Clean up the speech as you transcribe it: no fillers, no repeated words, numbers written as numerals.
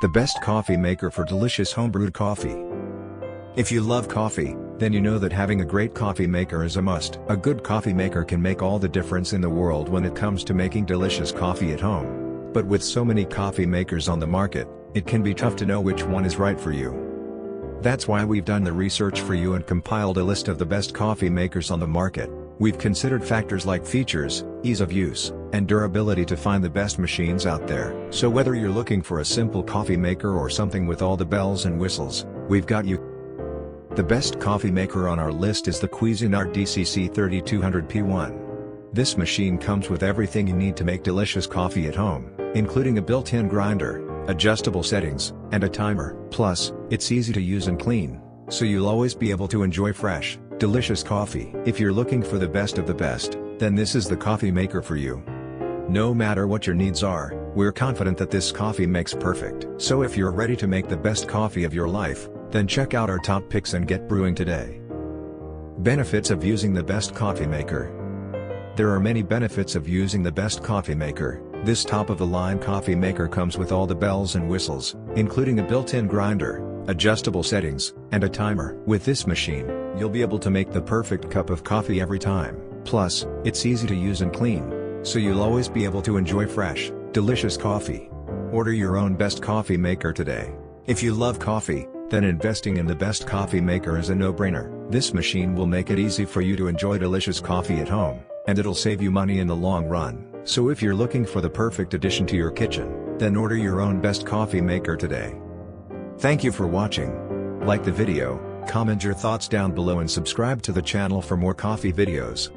The best coffee maker for delicious home-brewed coffee. If you love coffee, then you know that having a great coffee maker is a must. A good coffee maker can make all the difference in the world when it comes to making delicious coffee at home. But with so many coffee makers on the market, it can be tough to know which one is right for you. That's why we've done the research for you and compiled a list of the best coffee makers on the market. We've considered factors like features, ease of use, and durability to find the best machines out there. So whether you're looking for a simple coffee maker or something with all the bells and whistles, we've got you. The best coffee maker on our list is the Cuisinart DCC 3200P1. This machine comes with everything you need to make delicious coffee at home, including a built-in grinder, adjustable settings, and a timer. Plus, it's easy to use and clean, so you'll always be able to enjoy fresh, delicious coffee. If you're looking for the best of the best, then this is the coffee maker for you. No matter what your needs are, we're confident that this coffee makes perfect. So if you're ready to make the best coffee of your life, then check out our top picks and get brewing today. Benefits of using the best coffee maker. There are many benefits of using the best coffee maker. This top-of-the-line coffee maker comes with all the bells and whistles, including a built-in grinder, adjustable settings, and a timer. With this machine, you'll be able to make the perfect cup of coffee every time. Plus, it's easy to use and clean, so you'll always be able to enjoy fresh, delicious coffee. Order your own best coffee maker today. If you love coffee, then investing in the best coffee maker is a no-brainer. This machine will make it easy for you to enjoy delicious coffee at home, and it'll save you money in the long run. So if you're looking for the perfect addition to your kitchen, then order your own best coffee maker today. Thank you for watching. Like the video, comment your thoughts down below and subscribe to the channel for more coffee videos.